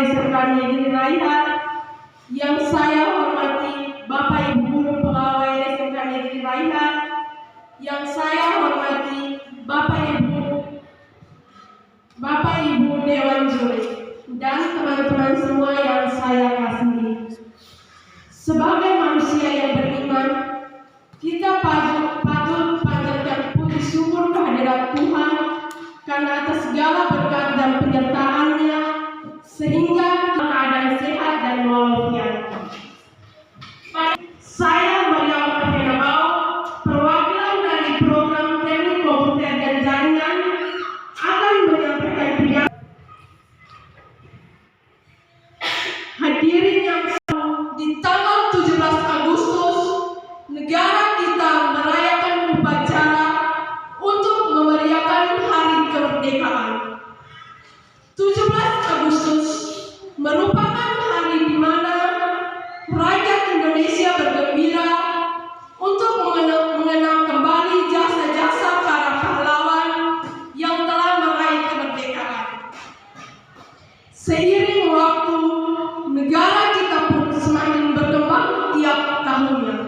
SMK Negeri Raihan, yang saya hormati Bapak Ibu Guru Pegawai SMK Negeri Raihan, yang saya hormati Bapak Ibu Dewan Juri, dan teman-teman semua yang saya kasihi. Sebagai manusia yang beriman, kita patut panjatkan puji syukur kehadirat Tuhan karena atas segala berkat dan penyertaan-Nya sehingga keadaan sehat dan walafiat. Saya Maria Penabau, perwakilan dari program teknik komputer dan jaringan, akan menyampaikan pidato. Hadirin yang di tanggal 17 Agustus, negara kita merayakan upacara untuk memeriahkan Hari Kemerdekaan. 17 Agustus merupakan hari di mana rakyat Indonesia bergembira untuk mengenang kembali jasa-jasa para pahlawan yang telah meraih kemerdekaan. Seiring waktu, negara kita pun semakin berkembang tiap tahunnya.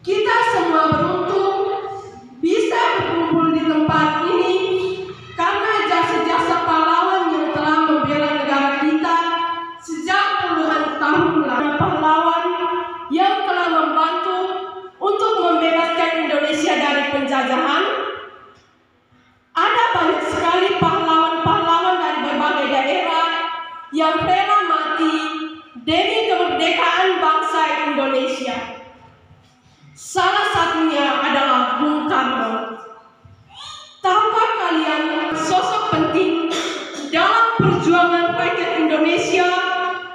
Kita semua beruntung bisa berkumpul di tempat ini karena jasa-jasa pahlawan yang telah membela negara kita sejak puluhan tahun lalu. Pahlawan yang telah membantu untuk membebaskan Indonesia dari penjajahan. Ada banyak sekali pahlawan-pahlawan dari berbagai daerah yang rela mati demi kemerdekaan bangsa Indonesia. Salah satunya adalah Bung Karno. Tahukah kalian sosok penting dalam perjuangan rakyat Indonesia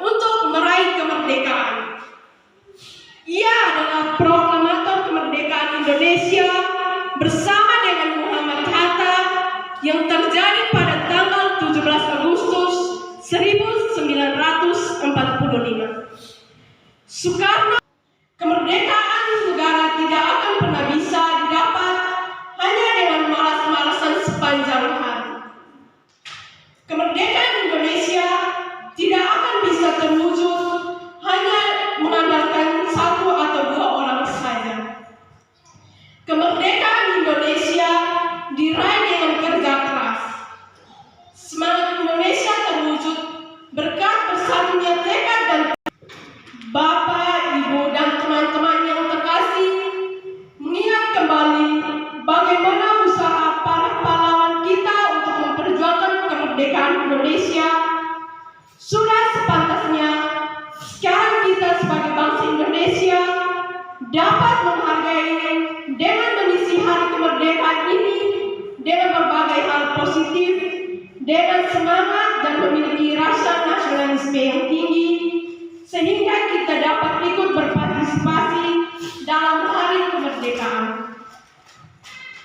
untuk meraih kemerdekaan? Ia adalah proklamator kemerdekaan Indonesia bersama dengan Muhammad Hatta yang terjadi pada tanggal 17 Agustus 1945. Soekarno, kemerdekaan negara tidak akan pernah bisa didapat hanya dengan malas-malasan sepanjang hari. Kemerdekaan Indonesia tidak akan bisa terwujud hanya mengandalkan satu atau dua orang saja. Kemerdekaan Indonesia diraih dengan kerja keras. Semangat Indonesia terwujud berkat bersatunya tekad dan Bapak, Ibu, dan teman-teman yang terkasih, mengingat kembali bagaimana usaha para pahlawan kita untuk memperjuangkan kemerdekaan Indonesia. Sudah sepantasnya sekarang kita sebagai bangsa Indonesia dapat menghargai dengan mengisi hari kemerdekaan ini dengan berbagai hal positif, dengan semangat dan memiliki rasa nasionalisme yang tinggi, sehingga kita dapat ikut berpartisipasi dalam hari kemerdekaan.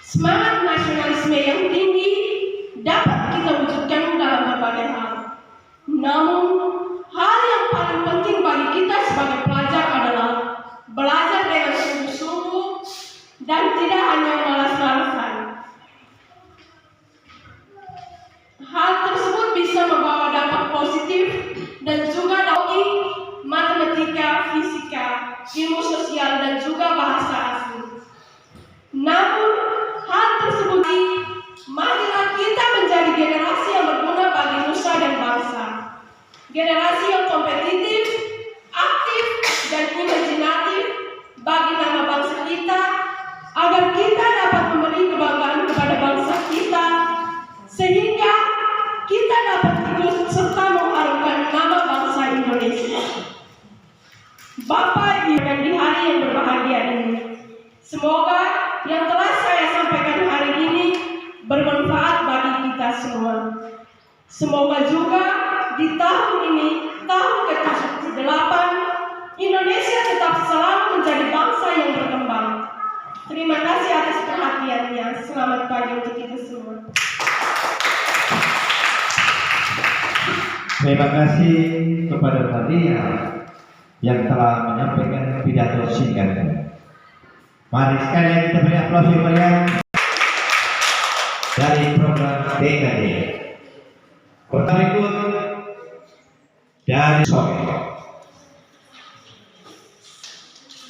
Semangat nasionalisme yang tinggi dapat kita wujudkan dalam berbagai hal. Namun, hal yang paling penting bagi kita sebagai pelajar adalah belajar dengan sungguh-sungguh dan tidak hanya malas-malasan. Hal tersebut bisa membawa dampak positif dan juga dari matematika, fisika, ilmu sosial, dan juga bahasa asing. Namun, hal tersebut marilah kita menjadi generasi yang berguna bagi nusa dan bangsa. Generasi yang kompetitif, aktif, dan imajinatif bagi nama bangsa kita, agar kita dapat memberi kebanggaan kepada bangsa kita, sehingga kita dapat ikut serta mengharumkan nama bangsa Indonesia. Bapak, Ibu, dan di hari yang berbahagia ini, semoga yang telah saya sampaikan hari ini bermanfaat bagi kita semua. Semoga juga di tahun ini, tahun ke-78, Indonesia tetap selalu menjadi bangsa yang berkembang. Terima kasih atas perhatiannya. Selamat pagi untuk kita semua. Terima kasih kepada Nadia yang telah menyampaikan pidato singkatnya. Mari sekalian kita beri aplaus yang meriah dari program DKD. Kota berikut dari sore.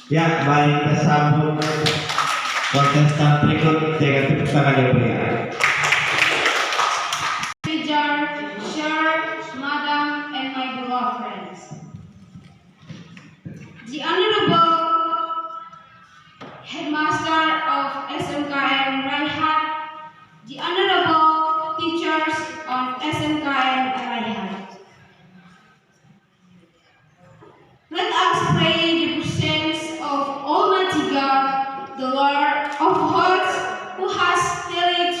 Ya, mari kita sambut kontestan berikut dengan tepuk tangan yang meriah. Teacher, sir, madam, and my beloved friends. The Honorable Headmaster of SMKN Raihat, the Honorable Teachers of SMKN Raihat. Let us pray the presence of Almighty God, the Lord of hosts, who has delight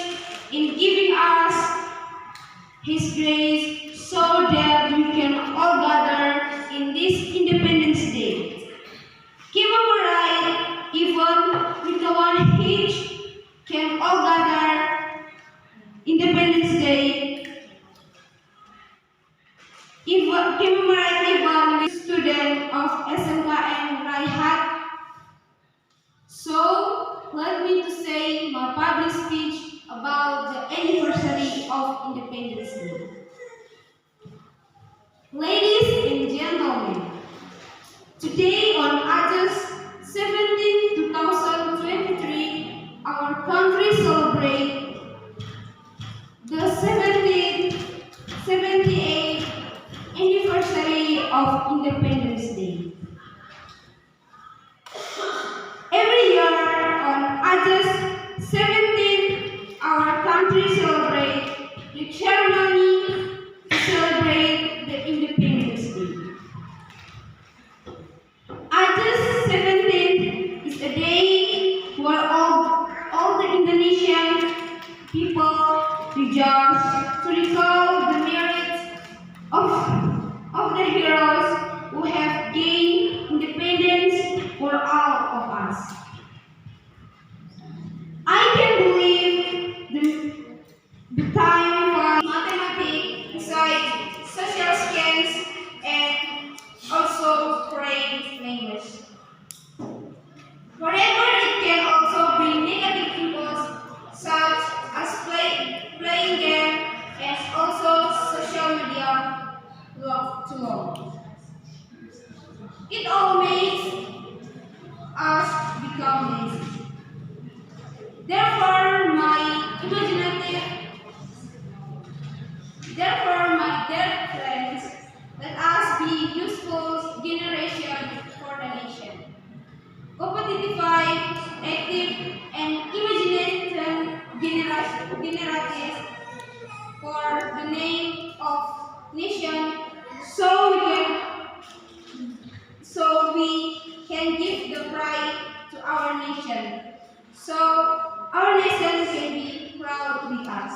in giving us His grace so that we can all gather in this Independence Day. Commemorate even with the one each can all gather Independence Day. Commemorate even with student of SMKN Raihat. So, let me to say my public speech about the anniversary of Independence Day. Ladies and gentlemen, today on August 17, 2023, our country celebrates the 78th anniversary of Independence Day. Every year on August 17, our country celebrates the ceremony to celebrate the Independence Day. August 17th is a day where all the Indonesian people rejoice to recall the merits of the heroes who have gained independence for all of us. I can believe the time for mathematics, science, social science, and also foreign language. However, it can also bring negative impulses such as playing games and also social media too long. It all makes us become lazy. Therefore, my dear friends, let us be useful generation for the nation. Competitive, active, and imaginative generations for the name of nation, so we can give the pride to our nation, so our nation can be proud with us.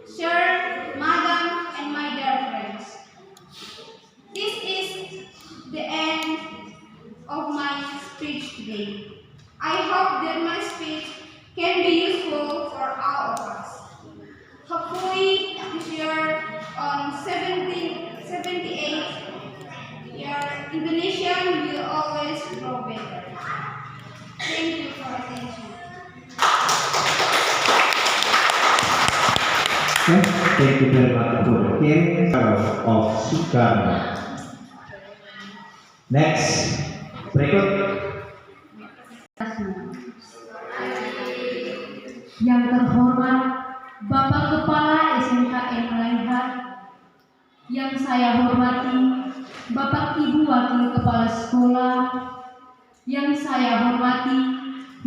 Sir, madam, and my dear friends, this is the end of my speech today. I hope that my speech can be useful for all of us. Hopefully, this year on 78th year, Indonesia will always grow better. Thank you for attention. Thank you very much for the King of Soekarno. Next, berikut. Yang terhormat Bapak Kepala SMKN Raihat, yang saya hormati Bapak Ibu Wakil Kepala Sekolah, yang saya hormati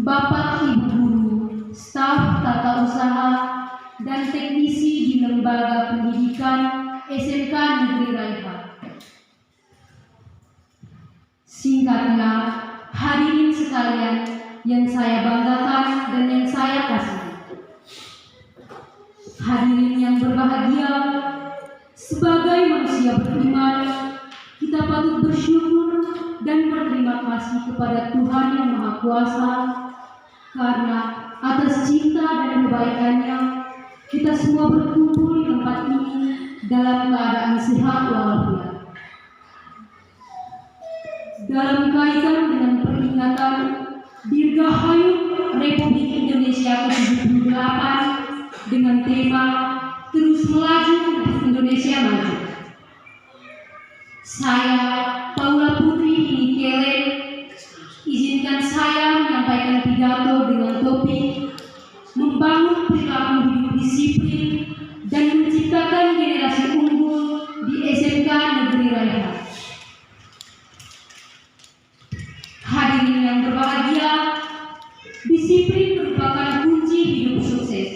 Bapak Ibu Guru, staf tata usaha, dan teknisi di Lembaga Pendidikan SMK Negeri Raihat. Singkatnya, hadirin sekalian yang saya banggakan dan yang saya kasihi. Hadirin yang berbahagia, sebagai manusia beriman, kita patut bersyukur dan berterima kasih kepada Tuhan Yang Maha Kuasa karena atas cinta dan kebaikannya kita semua berkumpul di tempat ini dalam keadaan sehat walafiat. Dalam kaitan dengan peringatan Dirgahayu Republik Indonesia ke-78 dengan tema Terus Melaju Indonesia Maju. Saya, Paula Putri Hini, izinkan saya menyampaikan pidato dengan topik membangun perilaku hidup disiplin dan menciptakan generasi unggul di SMK Negeri Raihan. Hadirin yang berbahagia, disiplin merupakan kunci hidup sukses.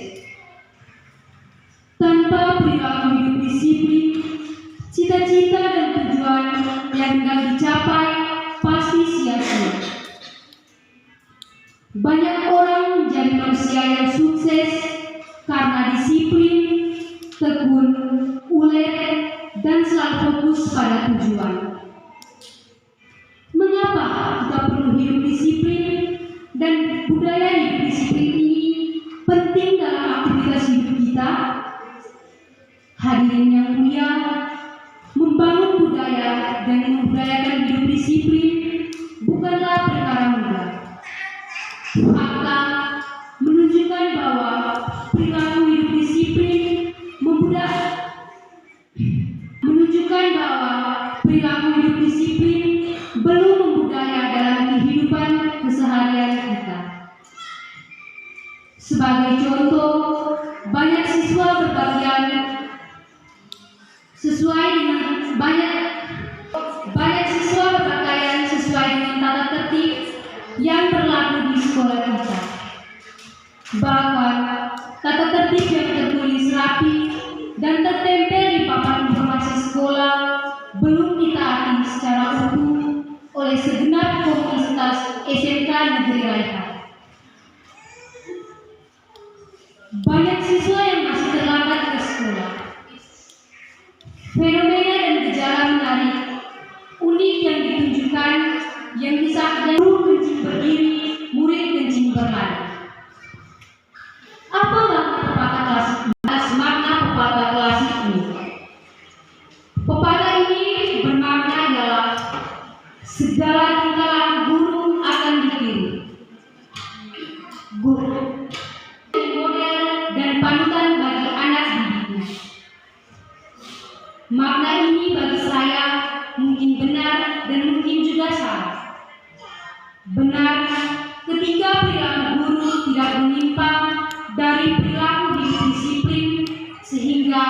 Tanpa perilaku hidup disiplin, cita-cita dan tujuan yang hendak dicapai pasti sia-sia. Banyak orang menjadi manusia yang sukses karena disiplin, tekun, ulet, dan selalu fokus pada tujuan. Mengapa kita perlu hidup disiplin dan budaya hidup disiplin ini penting dalam aktivitas hidup kita? Hadirin yang mulia, membangun budaya dan membudayakan hidup disiplin bukanlah perkara mudah. Fakta menunjukkan bahwa perilaku hidup disiplin belum membudaya dalam kehidupan keseharian kita. Sebagai contoh, banyak siswa berpakaian sesuai dengan tata tertib yang berlaku di sekolah kita. Bahkan tata tertib yang tertulis rapi dan tertempel di papan informasi sekolah belum ditaati secara utuh oleh segenap komunitas SMK Negeri Raihan. Banyak siswa yang masih terlambat ke sekolah. Fenomena dan gejala menarik unik yang ditunjukkan yang bisa guru kencing berdiri, murid kencing berlari. Apa makna pepatah klasik ini? Pepatah ini bermakna adalah segala tingkah laku guru akan ditiru. Guru model dan panutan bagi anak didiknya. Makna ini bagi saya mungkin benar dan mungkin juga salah. Benar ketika perilaku guru tidak menyimpang dari perilaku hidup disiplin sehingga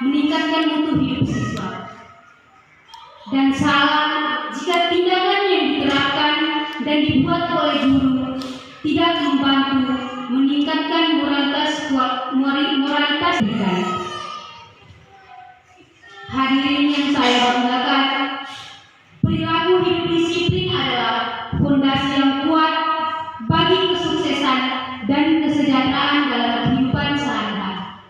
meningkatkan mutu hidup siswa. Dan salah jika tindakan yang diterapkan dan dibuat oleh guru tidak membantu meningkatkan moralitas pendidikan. Hadirin yang saya banggakan, perilaku hidup disiplin adalah fondasi yang kuat bagi kesuksesan dan kesejahteraan dalam kehidupan sehari-hari.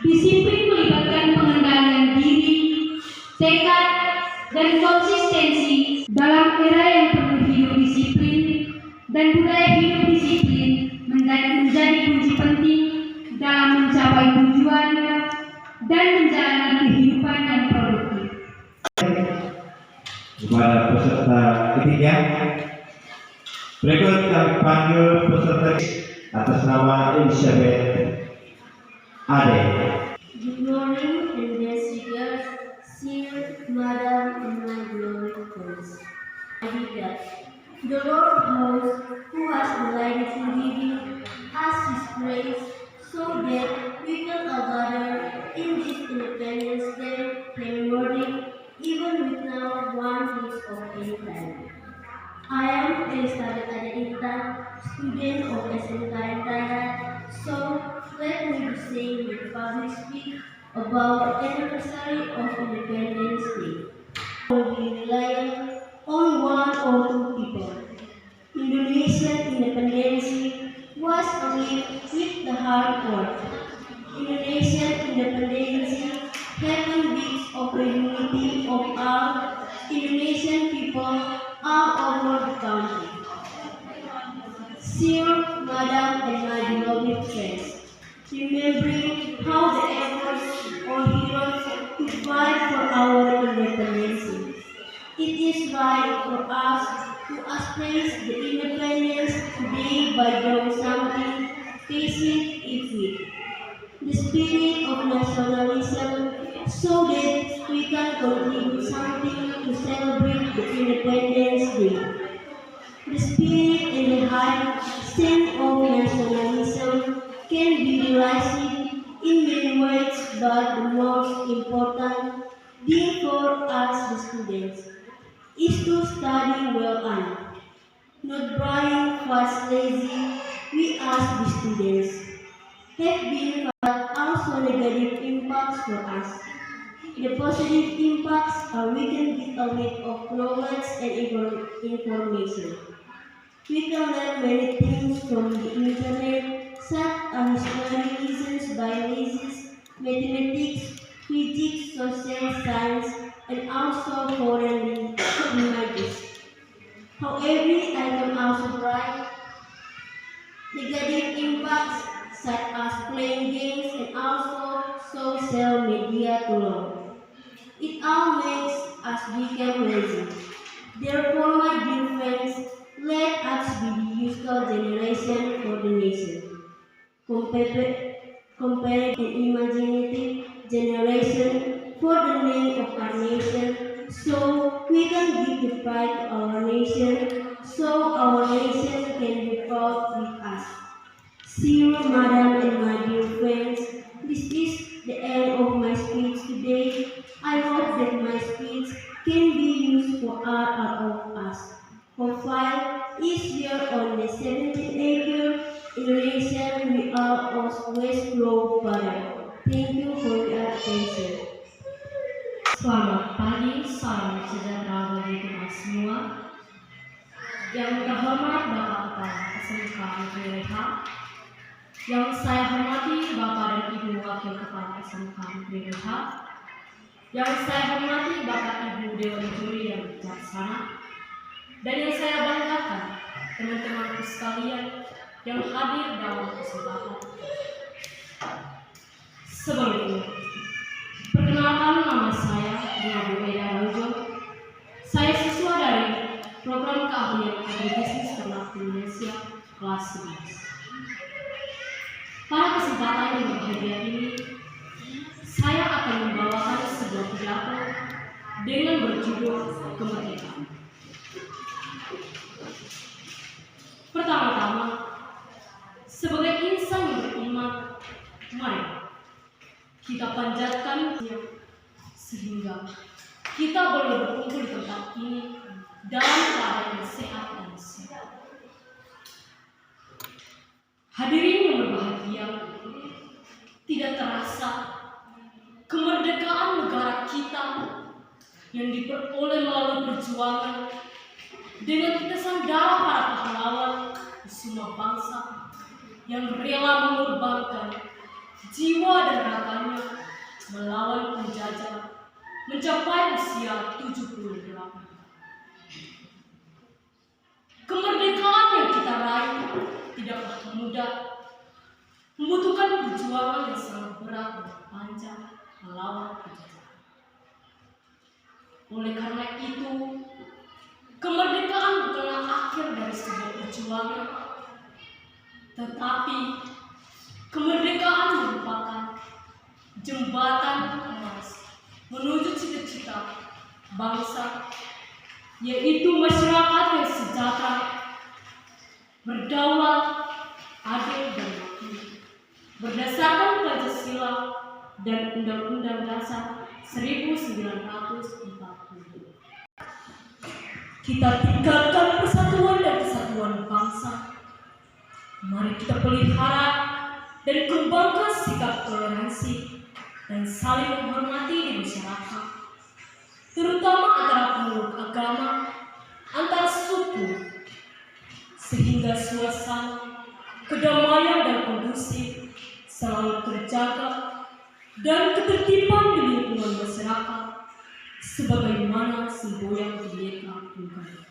Disiplin melibatkan pengendalian diri, tekad, dan konsistensi dalam era yang penuh hidup disiplin, dan budaya hidup disiplin menjadi kunci penting dalam mencapai tujuan dan menjalani kehidupan yang produktif. Kepada peserta ketiga, berikut kami panggil peserta atas nama Elizabeth Ade. Good morning and best regards, Sir, Madam, and my beloved friends. Adida, the Lord host who has delighted in giving us His praise, so that we can all gather in this Independence Day morning, even without one piece of any time. I am Elizabeth Adida, student of SMK Raihan, so let me be saying the public speak about the anniversary of Independence Day. We rely on one or two people. Indonesian independence was achieved with the hard work. Indonesian independence happened because of the unity of all Indonesian people all over the country. Sir, Madam, and my beloved friends, remembering how the efforts of heroes to fight for our independence, it is right for us to express the independence today by doing something facing it with. The spirit of nationalism so that we can contribute something to celebrate the Independence Day. The spirit and the high sense of nationalism can be realized in many ways, but the most important thing for us, the students, is to study well and not brain fast lazy. We ask the students have been but also negative impacts for us. The positive impacts are we can get a lot of knowledge and information. We can learn many things from the internet, such as history lessons, biology, mathematics, physics, social science, and also foreign languages. However, I can also write negative impacts such as playing games and also social media too long. It all makes us become lazy. Therefore, my dear friends, let us be the useful generation for the nation. Compare an imaginative generation for the name of our nation, so we can give the pride to our nation, so our nation can be proud with us. See you, madam and my dear friends. This is the end of my speech today. I hope that my speech can be used for all of us. Profile is here on the 17th acre Indonesian we are always grow better. Thank you for your attention. Selamat pagi, salam sejahtera bagi kita semua. Yang terhormat Bapak Kepala SMK Negeri Leha, yang saya hormati Bapak dan Ibu Wakil Kepala SMK Negeri Leha, yang saya hormati Bapak Ibu Dewan Juri yang bijaksana, dan yang saya banggakan teman-temanku sekalian yang hadir dalam kesempatan. Sebelumnya, perkenalkan nama saya Bu Eda Rojo. Saya siswa dari program keahlian agribisnis ternak Indonesia kelas 11. Pada kesempatan yang berbahagia ini, saya akan membawakan sebuah pidato dengan berjudul Kemerdekaan. Pertama-tama, sebagai insan yang beriman, mari kita panjatkan sehingga kita boleh berkumpul di tempat ini dalam keadaan yang sehat dan sehat. Hadirin yang berbahagia, tidak terasa kemerdekaan negara kita yang diperoleh melalui perjuangan dengan tetesan darah para pahlawan di semua bangsa yang rela mengorbankan jiwa dan raganya melawan penjajah mencapai usia 78. Kemerdekaan yang kita raih tidaklah mudah, membutuhkan perjuangan yang sangat berat dan panjang melawan penjajah. Oleh karena itu, kemerdekaan bukanlah akhir dari sebuah perjuangan, tetapi kemerdekaan merupakan jembatan emas menuju cita-cita bangsa, yaitu masyarakat yang sejahtera, berdaulat, adil dan makmur, berdasarkan Pancasila dan Undang-Undang Dasar 1945. Kita tinggalkan persatuan dan kesatuan bangsa. Mari kita pelihara dan kembangkan sikap toleransi dan saling menghormati di masyarakat, terutama antara pemeluk agama, antar suku, sehingga suasana kedamaian dan kondusif selalu terjaga dan ketertiban di lingkungan masyarakat sebagaimana semboyan Bhinneka Tunggal Ika.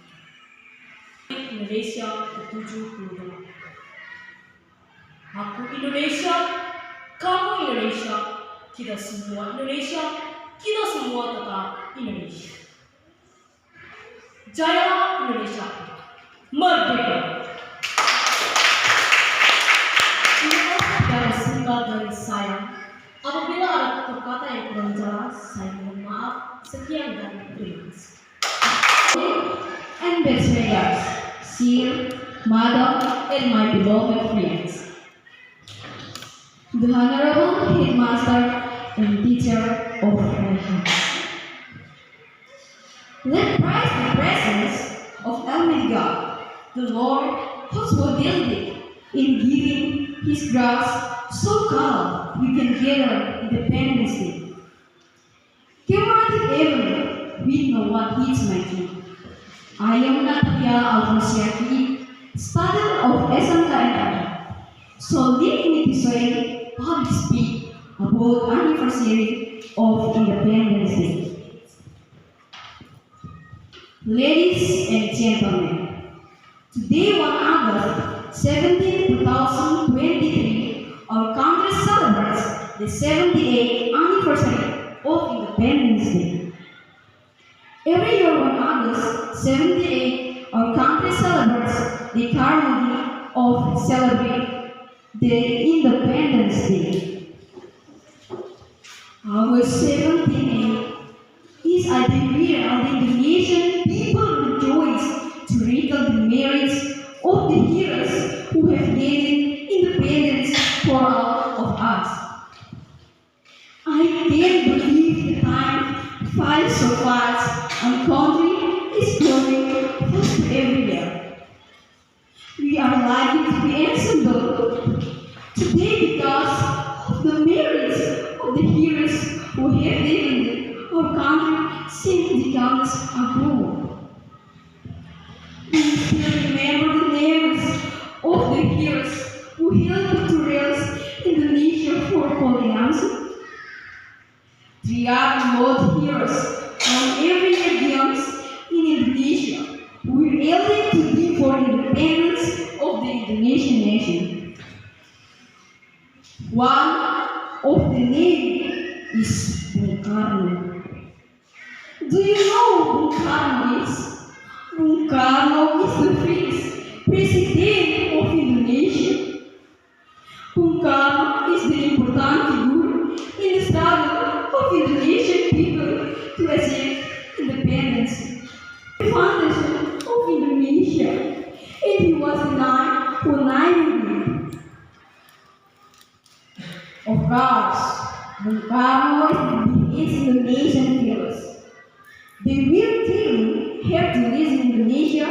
Indonesia ke-78. Aku Indonesia, kamu Indonesia, kita semua Indonesia, kita semua tetap Indonesia. Jaya Indonesia, merdeka! Ini adalah singkat dari saya. Apabila ada kata-kata yang kurang jelas, Saya mohon maaf. Sekian dan terima kasih. And best regards, Sir, Madam, and my beloved friends. The Honorable Headmaster and Teacher of Religion. Let praise the presence of Almighty God, the Lord, whose fidelity in giving His grace so called we can gather Independence Day. Commemorative evening, we know what is my king. I am Natalia Alfonsiaki, student of SMKNI. So let me to say public speak about anniversary of Independence Day. Ladies and gentlemen, today 1 August 17, 2023, our country celebrates the 78th anniversary of Independence Day. Every year 1 August 78, our country celebrates the ceremony of celebrate the Independence Day. August 17 is a day where the Indonesian people rejoice to recall the merits of the heroes who have gained independence for all of us. I can't believe the time flies so fast and country is growing faster every year. We are lucky to be assembled today because of the merits of the heroes who have defended our country since the decades ago. We still remember the names of the heroes who helped to raise Indonesia for colonialism. They are not heroes on every regions in Indonesia. We really to be for independence of the Indonesian nation. One of the name is Bung Karno. Do you know who Bung Karno is? Bung Karno is the first president of Indonesia. Bung Karno is the important figure in the struggle of Indonesian people to achieve independence. The foundation of Indonesia, and he was the man who united. Of course, Bung Karno is the biggest Indonesian heroes. They will still have to raise Indonesia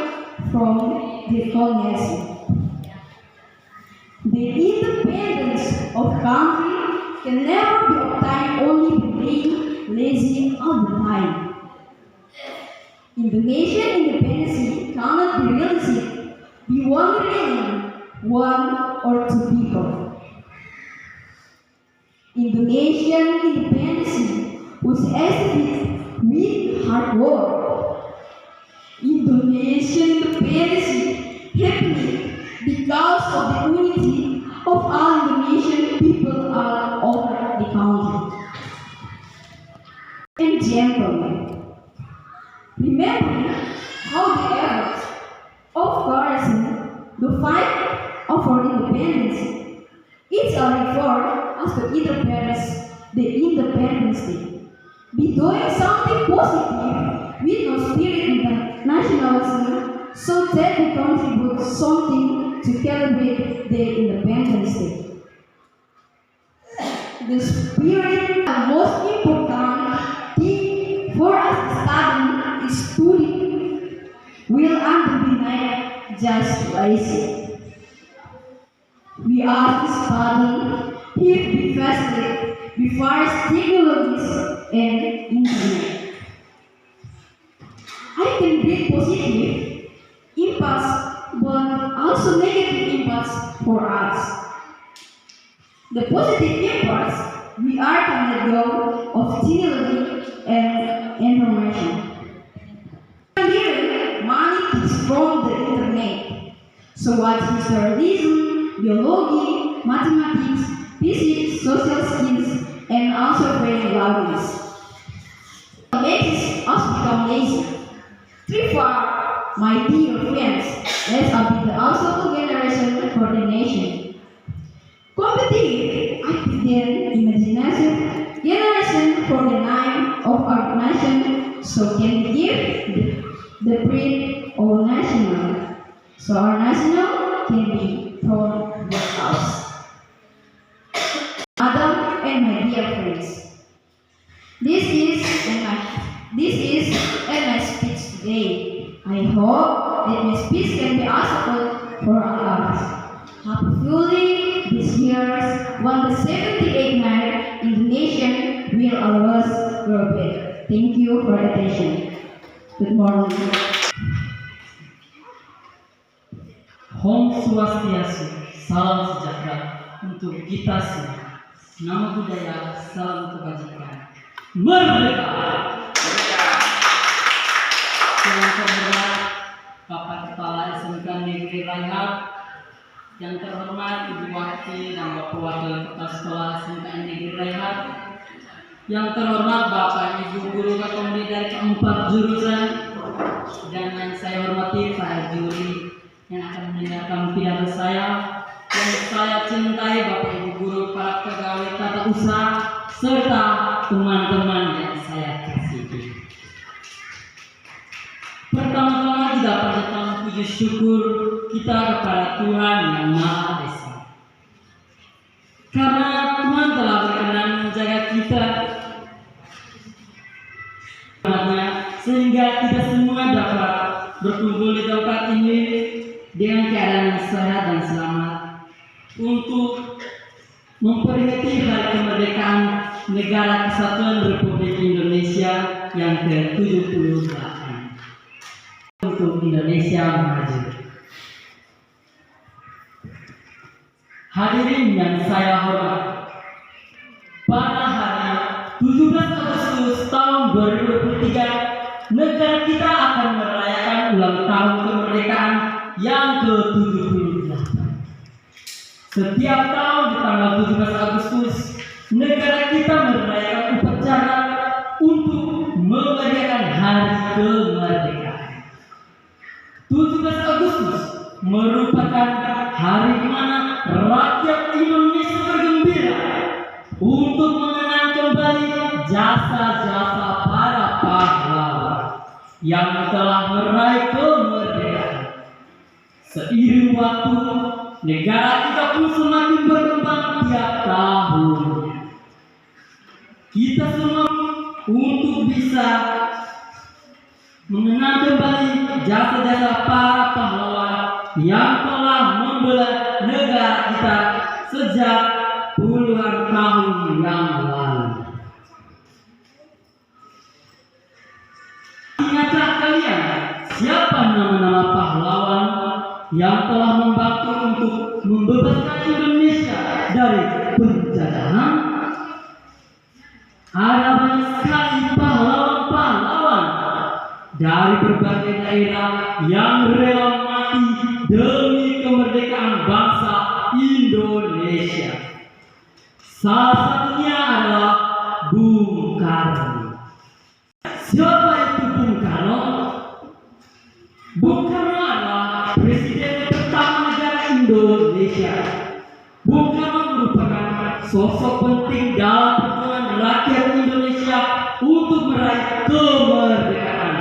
from the colonialism. The independence of country can never be obtained only by being lazy all the time. Indonesian independence cannot be realized by one region, one or two people. Indonesian independence was established with hard work. Indonesian independence happened because of the unity of all Indonesian people all over the country. And gentlemen, remember how the efforts of garrison, the fight for independence, is a refer as the Independence Day. Be doing something positive with no spirit in nationalism so that we contribute something to celebrate the Independence Day. The spirit and most important thing for us to study is study will undermine just lazy. We are to study if we fasted before technologies and internet. I can bring positive impacts but also negative impacts for us. The positive impacts we are can let go of technology and information. Here, money is from the internet. So what is journalism, biology, mathematics, physics, social skills, and also brain language. Makes us become lazy. Three far, my dear friends, let's be the also generation for the nation. Competitive, active, imagination generation for the name of our nation, so can we give the bread of national, so our national can be from the house. Adam and my dear friends, this is my speech today. I hope that my speech can be useful for all of us. Hopefully, this year's 178 night Indonesian will always grow better. Thank you for attention. Good morning. Om Swastiastu, salam sejahtera untuk kita semua. Nama budaya, salam kebajikan. Merdeka! Yang terhormat Bapak Kepala SMK Negeri Raihat, yang terhormat Ibu Wakil dan Bapak Wakil Kepala Sekolah SMK Negeri Raihat, yang terhormat Bapak Ibu Guru Kakomdi dari keempat jurusan, dan yang saya hormati para juri yang akan mendengarkan pidato saya, yang saya cintai Bapak Ibu Guru, para pegawai tata usaha, serta teman-teman yang saya kasihi. Pertama-tama kita panjatkan puji syukur kita kepada Tuhan Yang Maha Esa, karena Tuhan telah berkenan menjaga kita, sehingga kita semua dapat berkumpul di tempat ini dengan keadaan yang sehat dan selamat untuk memperingati Hari Kemerdekaan Negara Kesatuan Republik Indonesia yang ke-78 untuk Indonesia Maju. Hadirin yang saya hormati, pada hari 17 Agustus tahun 2023, negara kita akan merayakan ulang tahun kemerdekaan yang ke-78. Setiap tahun di tanggal 17 Agustus, negara kita merayakan upacara untuk memeriahkan hari kemerdekaan. 17 Agustus merupakan hari di mana rakyat Indonesia bergembira untuk mengenang kembali jasa-jasa para pahlawan yang telah meraih kemerdekaan. Seiring waktu, negara kita pun semakin berkembang tiap tahun. Kita semua untuk bisa mengenang kembali jasa-jasa para pahlawan yang telah membela negara kita sejak puluhan tahun yang lalu. Ingatkah kalian siapa nama-nama pahlawan yang telah membantu untuk membebaskan Indonesia dari penjajahan? Ada banyak sekali pahlawan-pahlawan dari berbagai daerah yang rela mati demi kemerdekaan bangsa Indonesia. Salah satunya adalah Bung Karno. Siapa itu Bung Karno? Bung Karno adalah presiden pertama negara Indonesia. Bung Karno merupakan sosok penting dalam perjuangan rakyat Indonesia untuk meraih kemerdekaan.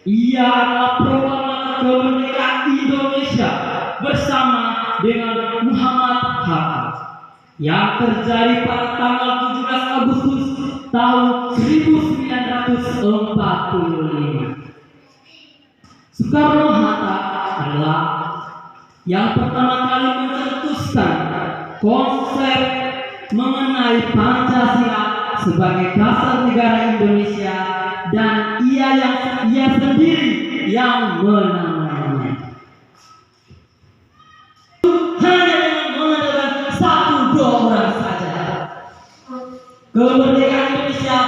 Ia adalah proklamator kemerdekaan Indonesia bersama dengan Muhammad Hatta yang terjadi pada tanggal 17 Agustus tahun 1945. Soekarno-Hatta adalah yang pertama kali mencetuskan konsep mengenai Pancasila sebagai dasar negara Indonesia, dan ia sendiri yang menamainya. Hanya dengan mengandalkan 1-2 orang saja, kemerdekaan Indonesia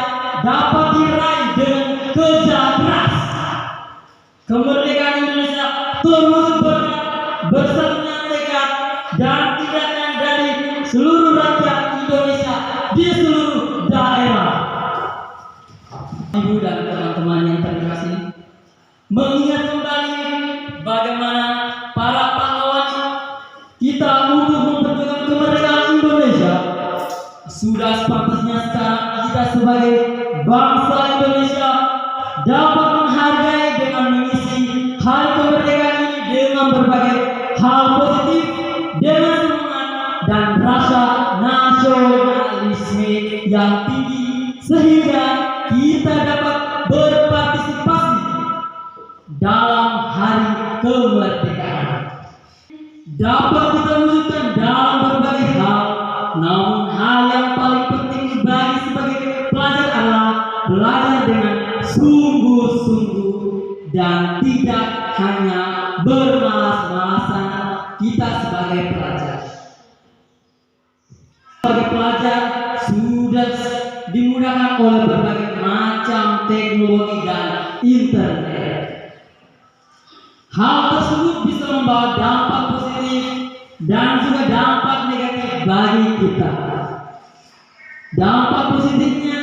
dapat diraih dengan kerja keras. Kemerdekaan Indonesia terus bersama tekad dan tindakan dari seluruh rakyat Indonesia di seluruh daerah. Ibu dan teman-teman yang terkasih, mengingat kembali bagaimana para pahlawan kita untuk memperjuangkan kemerdekaan Indonesia, sudah sepantasnya bangsa Indonesia dapat menghargai dengan mengisi hari kemerdekaan ini dengan berbagai hal positif, dengan semangat dan rasa nasionalisme yang tinggi, sehingga kita dapat berpartisipasi dalam hari kemerdekaan. Dapat kita wujudkan dalam berbagai hal, namun hal yang paling penting bagi sebagai pelajar adalah belajar dengan sungguh-sungguh dan tidak hanya bermalas-malasan kita sebagai pelajar. Sebagai pelajar sudah dimudahkan oleh berbagai macam teknologi dan internet. Hal tersebut bisa membawa dampak positif dan juga dampak negatif bagi kita. Dampak positifnya,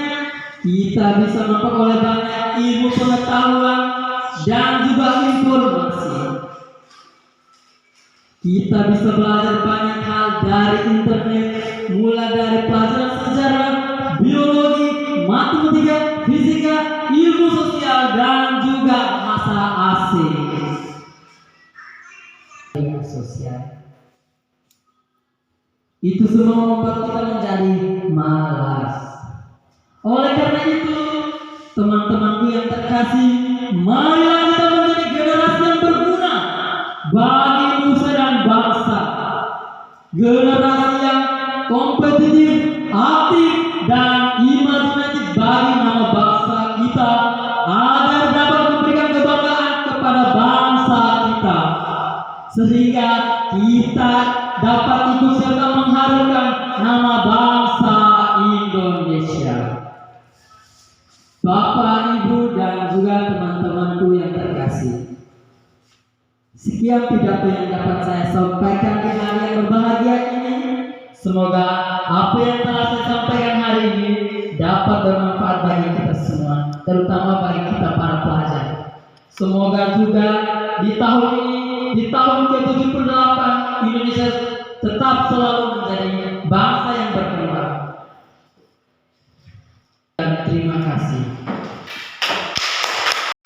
kita bisa memperoleh banyak ilmu pengetahuan dan juga informasi. Kita bisa belajar banyak hal dari internet, mulai dari pelajaran sejarah, biologi, matematika, fisika, ilmu sosial, dan juga bahasa asing. Sosial itu semua membuat kita menjadi malas. Oleh karena itu, teman-temanku yang terkasih, marilah kita menjadi generasi yang berguna bagi nusa dan bangsa. Generasi yang kompetitif, aktif, dan imajinatif bagi nama bangsa kita, agar dapat memberikan kebanggaan kepada bangsa kita, sehingga kita dapat ikut serta mengharumkan nama bangsa Indonesia. Bapak, Ibu, dan juga teman-temanku yang terkasih, sekian pidato yang dapat saya sampaikan di hari yang berbahagia ini. Semoga apa yang telah saya sampaikan hari ini dapat bermanfaat bagi kita semua, terutama bagi kita para pelajar. Semoga juga di tahun ini, di tahun ke-78, Indonesia tetap selalu menjadi bangsa yang berkembang. Dan terima kasih.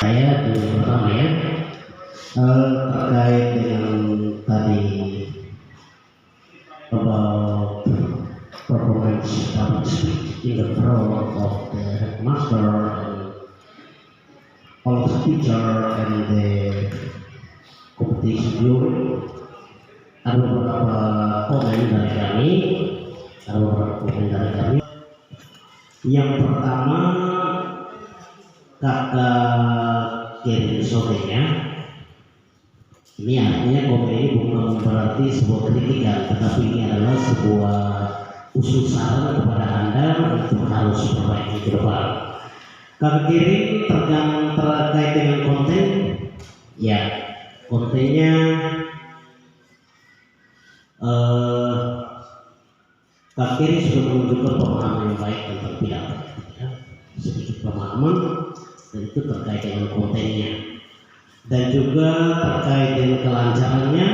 Saya dulu pertama ya, terkait dengan tadi about performance public speech in the front of the headmaster and all the teacher and the competition jury. Ada beberapa komen dari kami. Yang pertama, kakak kirim sorenya. Ini artinya komen ini bukan berarti sebuah kritikan, tetapi ini adalah sebuah usul saran kepada Anda untuk harus perbaiki ke depan. Kakak kirim terkait dengan konten, ya kontennya Kak Kiri sudah menunjukkan pemahaman yang baik tentang pidato, ya. Sedikit pemahaman, dan itu terkait dengan kontennya, dan juga terkait dengan kelancarannya.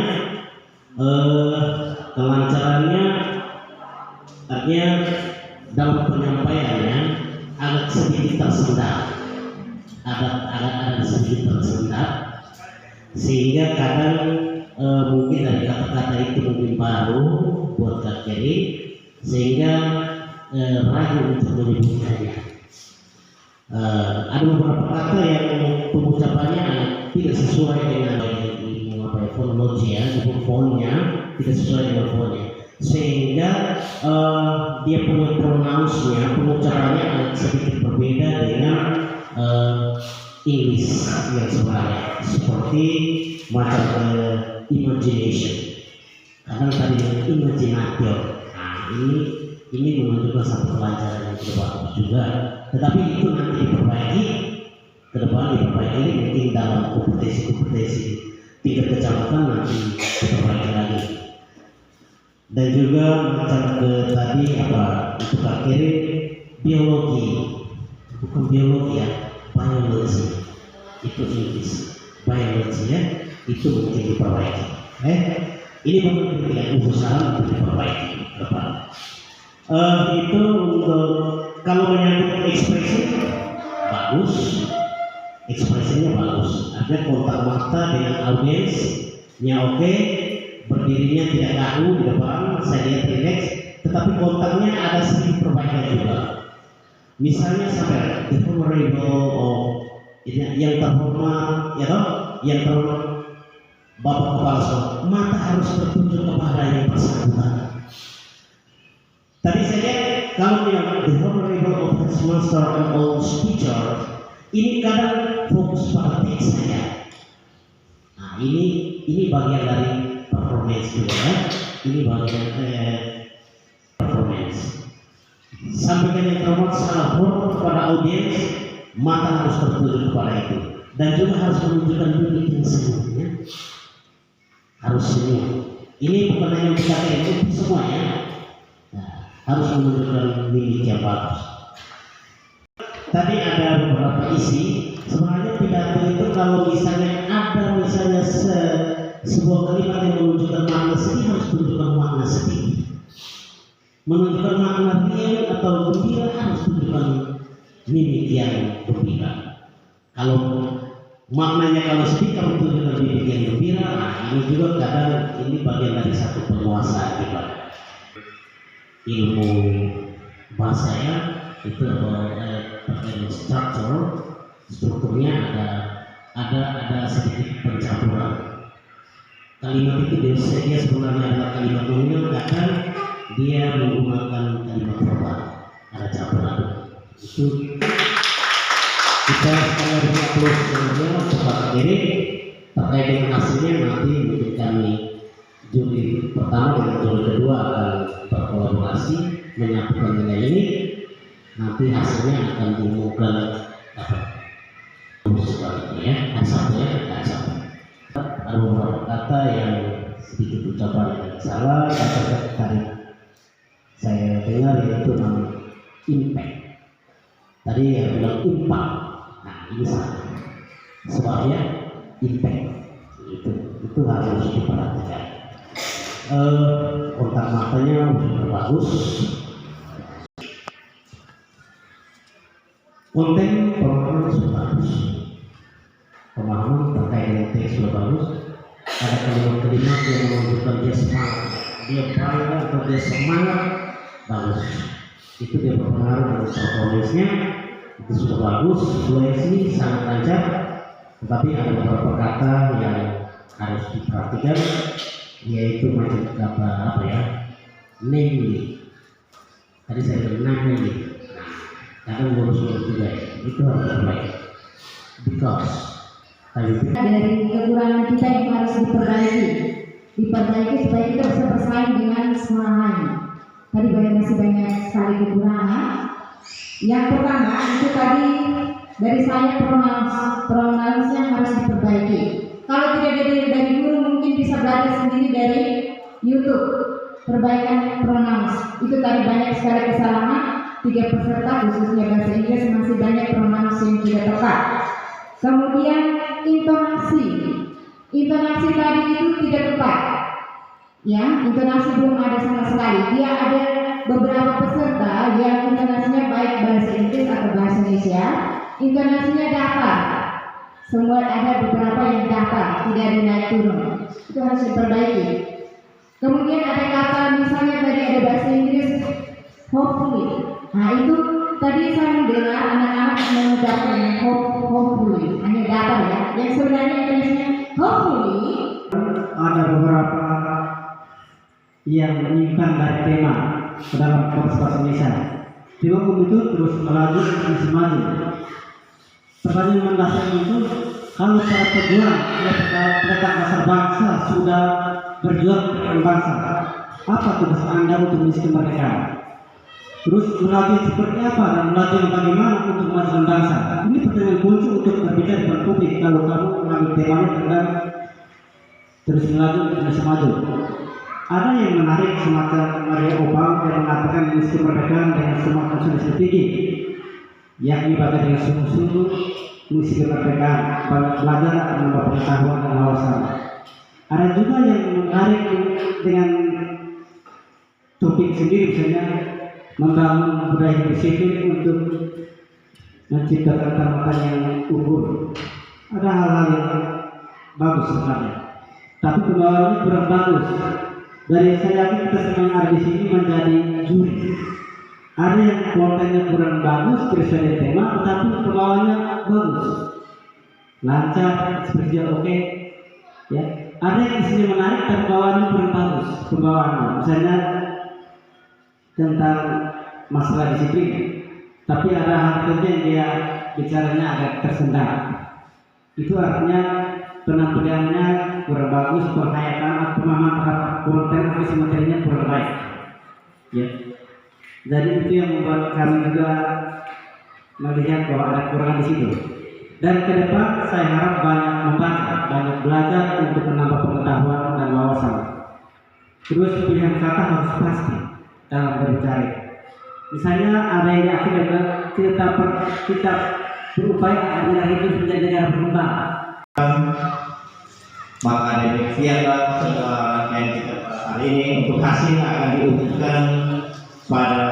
Kelancarannya artinya dalam penyampaiannya agak sedikit tersendat, agak sedikit tersendat, sehingga kadang mungkin dari kata-kata itu mungkin baru buat Kak Kiri, sehingga ragu untuk menyebutkannya. Ada beberapa kata yang pengucapannya tidak sesuai dengan fonologi ya, ataupun fonnya tidak sesuai dengan fonnya, sehingga dia punya pronounce-nya, pengucapannya agak sedikit berbeda dengan English yang sebenarnya, seperti macam imagination, kadang tadi imaginator. Nah, ini menunjukkan satu pelajaran yang tidak bagus juga, tetapi itu nanti diperbaiki ke depan, diperbaiki mungkin dalam kompetisi tingkat kecamatan nanti diperbaiki lagi. Dan juga macam ke tadi apa itu Kak Kiri, biologi, bukan biologi ya, biologi itu Inggris, biologi ya, itu mungkin diperbaiki. Ini mungkin tidak usaha untuk diperbaiki ke depan. Itu untuk kalau menyangkut ekspresi bagus, ekspresinya bagus, artinya kontak mata dengan audiensnya oke, berdirinya tidak kaku di depan, saya lihat relax, tetapi kontaknya ada sedikit perbaikan juga. Misalnya sampai the honorable of yang terhormat, ya toh, yang terhormat Bapak Kepala Sekolah, mata harus tertuju kepada yang bersangkutan. Tadi saya lihat kalau bilang the honorable of his master and all teacher, ini kadang fokus pada teks saya. Nah ini bagian dari performance juga ya. Ini bagian performance. Sampaikan yang terhormat secara hormat kepada audiens, mata harus tertuju kepada itu, dan juga harus menunjukkan mimik yang senyumnya, harus senyum. Ini bukan hanya berkata itu semuanya, nah, harus menunjukkan mimik yang bagus. Tadi ada beberapa isi. Sebenarnya pidato itu kalau misalnya ada sebuah kalimat yang menunjukkan makna sedih, harus tunjukkan makna sedih. Menunjukkan makna riang atau gembira, harus tunjukkan mimik yang gembira. Kalau maknanya kalau sedih, kamu tunjukkan mimik yang gembira. Nah, ini juga kadang ini bagian dari satu penguasaan kita. Ilmu bahasa ya itu terkait strukturnya ada sedikit pencampuran. Kalimat itu dia sebenarnya adalah kalimat nominal, kadang dia menggunakan kalimat verbal, ada campuran. Itu kita sekalian berupload sebenarnya cepat kiri terkait dengan hasilnya. Nanti mungkin kami juri pertama dengan juri kedua akan berkolaborasi menyatukan nilai ini. Nanti hasilnya akan diumumkan sebaliknya ya, satu ya, satu. Ada beberapa kata yang sedikit ucapan yang salah atau tertarik saya dengar, yaitu namanya impact. Tadi yang bilang impact, nah ini salah. Sebabnya impact itu harus diperhatikan. Kontak matanya sudah bagus. Konten pemahaman sudah bagus. Pemahaman terkait dengan teks sudah bagus. Ada kalimat-kalimat yang menunjukkan dia semangat, dia bangga atau dia semangat, bagus. Itu dia berpengaruh dengan performance-nya, itu sudah bagus. Fluensi sangat lancar, tetapi ada beberapa kata yang harus diperhatikan, yaitu macam kata apa ya, namely. Tadi saya bilang namely, kadang ngurus-ngurus juga ya, itu harus diperbaiki. Because dari kekurangan kita yang harus diperbaiki supaya kita bisa bersaing dengan semua lain. Tadi masih banyak sekali kekurangan. Yang pertama itu tadi dari saya pronounsnya harus diperbaiki. Kalau tidak dari guru, mungkin bisa belajar sendiri dari YouTube. Perbaikan pronouns itu tadi banyak sekali kesalahan. 3 peserta khususnya bahasa Inggris masih banyak pronouns yang tidak tepat. Kemudian intonasi tadi itu tidak tepat. Ya, intonasi belum ada sama sekali. Dia ada beberapa peserta yang intonasinya baik bahasa Inggris atau bahasa Indonesia, intonasinya datar. Semua ada beberapa yang datar, tidak ada naik turun. Itu harus diperbaiki. Kemudian ada kata misalnya tadi ada bahasa Inggris hopefully. Nah itu tadi saya mendengar anak-anak mengucapkan hopefully, hanya datar ya. Yang sebenarnya intonasinya hopefully. Ada beberapa yang menyimpang dari tema ke dalam konteks bahasa Indonesia. Di waktu itu terus melaju dan maju. Pertanyaan mendasar itu, kalau para pejuang mereka dasar bangsa sudah berjuang untuk bangsa, apa tugas Anda untuk misi kemerdekaan? Terus melatih seperti apa dan melatih bagaimana untuk memajukan bangsa? Ini pertanyaan kunci untuk berbicara di publik kalau kamu mengambil temanya tentang terus melaju untuk bisa maju. Ada yang menarik semacam Maria Obama yang mengatakan misi kemerdekaan dengan semua konsumsi strategi, yakni bagian dengan sungguh-sungguh misi kemerdekaan, belajar menambah pengetahuan dan wawasan. Ada juga yang menarik dengan topik sendiri, misalnya membangun budaya disiplin untuk menciptakan tamatan yang unggul. Ada hal-hal yang bagus sebenarnya, tapi pembawaannya kurang bagus. Dari saya yakin kita semua yang ada di sini menjadi juri. Ada yang kontennya kurang bagus sesuai dengan tema, tetapi pembawaannya bagus, lancar, ekspresi oke, ya. Ada yang isinya menarik, tapi pembawaannya kurang bagus. Pembawaannya, misalnya tentang masalah disiplin, tapi ada hal tertentu yang dia bicaranya agak tersendat. Itu artinya penampilannya kurang bagus, penghayatan atau pemahaman terhadap konten atau isi materinya kurang baik. Ya. Jadi itu yang membuat kami juga melihat bahwa ada kekurangan di situ. Dan ke depan saya harap banyak membaca, banyak belajar untuk menambah pengetahuan dan wawasan. Terus pilihan kata harus pasti dalam berbicara. Misalnya ada yang akhirnya kita berupaya agar negara itu menjadi negara berkembang. Maka demikianlah segala yang kita bahas hari ini untuk hasil akan diumumkan pada